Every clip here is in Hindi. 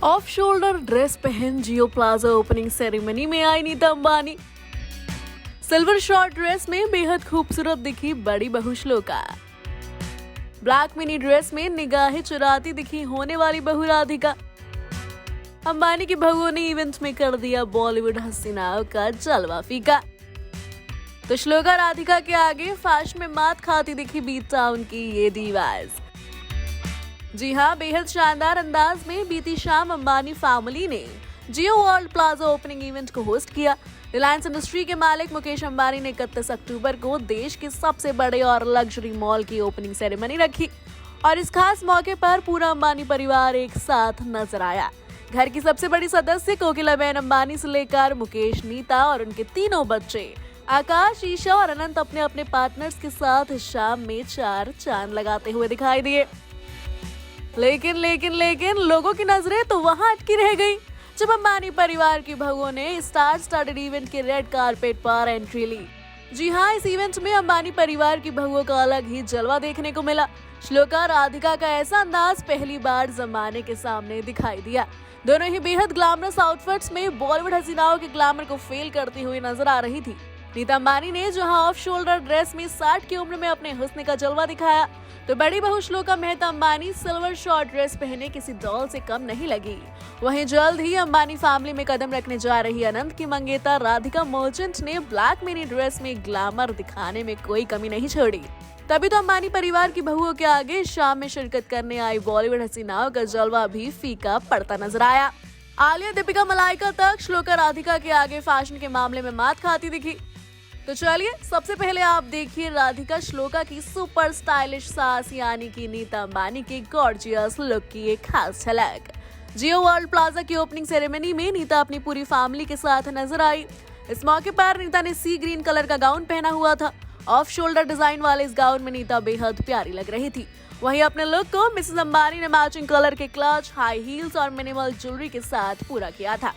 ऑफ शोल्डर ड्रेस पहन जियो प्लाजा ओपनिंग सेरेमनी में आई Nita Ambani. Silver short dress में बेहद खूबसूरत दिखी बड़ी बहू श्लोका। ब्लैक मिनी ड्रेस में निगाहें चुराती दिखी होने वाली बहू राधिका। अंबानी की बहुओं ने इवेंट में कर दिया बॉलीवुड हसीनाओं का जलवा फीका। तो श्लोका राधिका के आगे फैशन में मात खाती दिखी बीट टाउन की ये दीवाज। जी हाँ, बेहद शानदार अंदाज में बीती शाम अंबानी फैमिली ने जियो वर्ल्ड प्लाजा ओपनिंग इवेंट को होस्ट किया। रिलायंस इंडस्ट्री के मालिक मुकेश अंबानी ने 31 अक्टूबर को देश के सबसे बड़े और लग्जरी मॉल की ओपनिंग सेरेमनी रखी और इस खास मौके पर पूरा अंबानी परिवार एक साथ नजर आया। घर की सबसे बड़ी सदस्य कोकिलाबेन अंबानी से लेकर मुकेश, नीता और उनके तीनों बच्चे आकाश, ईशा और अनंत अपने अपने पार्टनर्स के साथ शाम में चार चांद लगाते हुए दिखाई दिए। लेकिन लोगों की नजरें तो वहां अटकी रह गई जब अंबानी परिवार की बहुओं ने स्टार स्टडेड इवेंट के रेड कारपेट पर एंट्री ली। जी हाँ, इस इवेंट में अंबानी परिवार की बहुओं का अलग ही जलवा देखने को मिला। श्लोका राधिका का ऐसा अंदाज पहली बार जमाने के सामने दिखाई दिया। दोनों ही बेहद ग्लैमरस आउटफिट्स में बॉलीवुड हसीनाओं के ग्लैमर को फेल करती हुई नजर आ रही थी। नीता अंबानी ने जहां ऑफ शोल्डर ड्रेस में 60 की उम्र में अपने हुस्न का जलवा दिखाया, तो बड़ी बहू shloka Mehta Ambani silver short dress पहने किसी डॉल से कम नहीं लगी। वहीं जल्द ही अंबानी फैमिली में कदम रखने जा रही अनंत की मंगेतर राधिका मर्चेंट ने ब्लैक मिनी ड्रेस में ग्लैमर दिखाने में कोई कमी नहीं छोड़ी। तभी तो अंबानी परिवार की बहुओं के आगे शाम में शिरकत करने आई बॉलीवुड हसीनाओं का जलवा भी फीका पड़ता नजर आया। आलिया, दीपिका, मलाइका तक श्लोका राधिका के आगे फैशन के मामले में मात खाती दिखी। तो चलिए सबसे पहले आप देखिए राधिका श्लोका की सुपर स्टाइलिश सास यानी कि नीता अंबानी के गॉर्जियस लुक की एक खास झलक। जियो वर्ल्ड प्लाजा की ओपनिंग सेरेमनी में नीता अपनी पूरी फैमिली के साथ नजर आई। इस मौके पर नीता ने सी ग्रीन कलर का गाउन पहना हुआ था। ऑफ शोल्डर डिजाइन वाले इस गाउन में नीता बेहद प्यारी लग रही थी। वहीं अपने लुक को मिसेस अंबानी ने मैचिंग कलर के क्लच, हाई हील्स और मिनिमल ज्वेलरी के साथ पूरा किया था।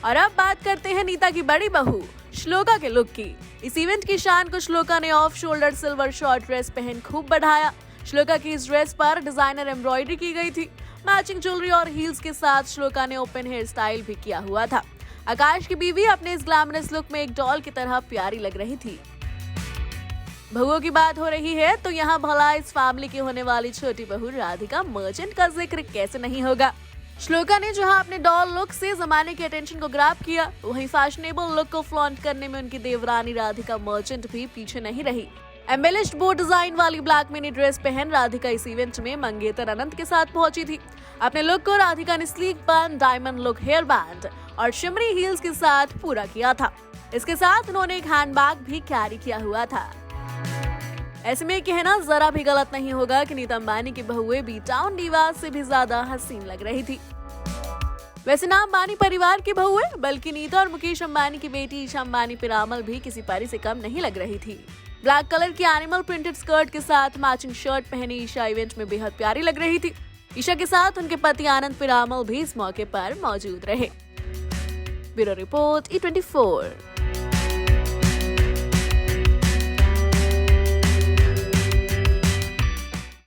और अब बात करते हैं नीता की बड़ी बहू श्लोका के लुक की। इस इवेंट की शान को श्लोका ने off shoulder silver short dress पहन खूब बढ़ाया। श्लोका की इस ड्रेस पर डिजाइनर एम्ब्रॉयडरी की गई थी। मैचिंग ज्वेलरी और हील्स के साथ श्लोका ने ओपन हेयर स्टाइल भी किया हुआ था। आकाश की बीवी अपने इस ग्लैमरस लुक में एक डॉल की तरह प्यारी लग रही थी। बहुओं की बात हो रही है तो यहाँ भला इस फैमिली की होने वाली छोटी बहू राधिका मर्चेंट का जिक्र कैसे नहीं होगा। श्लोका ने जहां अपने डॉल लुक से जमाने की अटेंशन को ग्रैब किया, वहीं फैशनेबल लुक को फ्लॉन्ट करने में उनकी देवरानी राधिका मर्चेंट भी पीछे नहीं रही। एम्बेलिश्ड बो डिजाइन वाली ब्लैक मिनी ड्रेस पहन राधिका इस इवेंट में मंगेतर अनंत के साथ पहुंची थी। अपने लुक को राधिका ने स्लीक बन, डायमंड लुक हेयर बैंड और शिमरी हील्स के साथ पूरा किया था। इसके साथ उन्होंने एक हैंडबैग भी कैरी किया हुआ था। ऐसे में कहना जरा भी गलत नहीं होगा कि नीता अंबानी की बहुएं बी टाउन डीवास से भी ज्यादा हसीन लग रही थी। वैसे ना अंबानी परिवार की बहुएं बल्कि नीता और मुकेश अंबानी की बेटी ईशा अंबानी पिरामल भी किसी परी से कम नहीं लग रही थी। ब्लैक कलर की एनिमल प्रिंटेड स्कर्ट के साथ मैचिंग शर्ट पहनी ईशा इवेंट में बेहद प्यारी लग रही थी। ईशा के साथ उनके पति आनंद पिरामल भी इस मौके पर मौजूद रहे। Bureau report E24।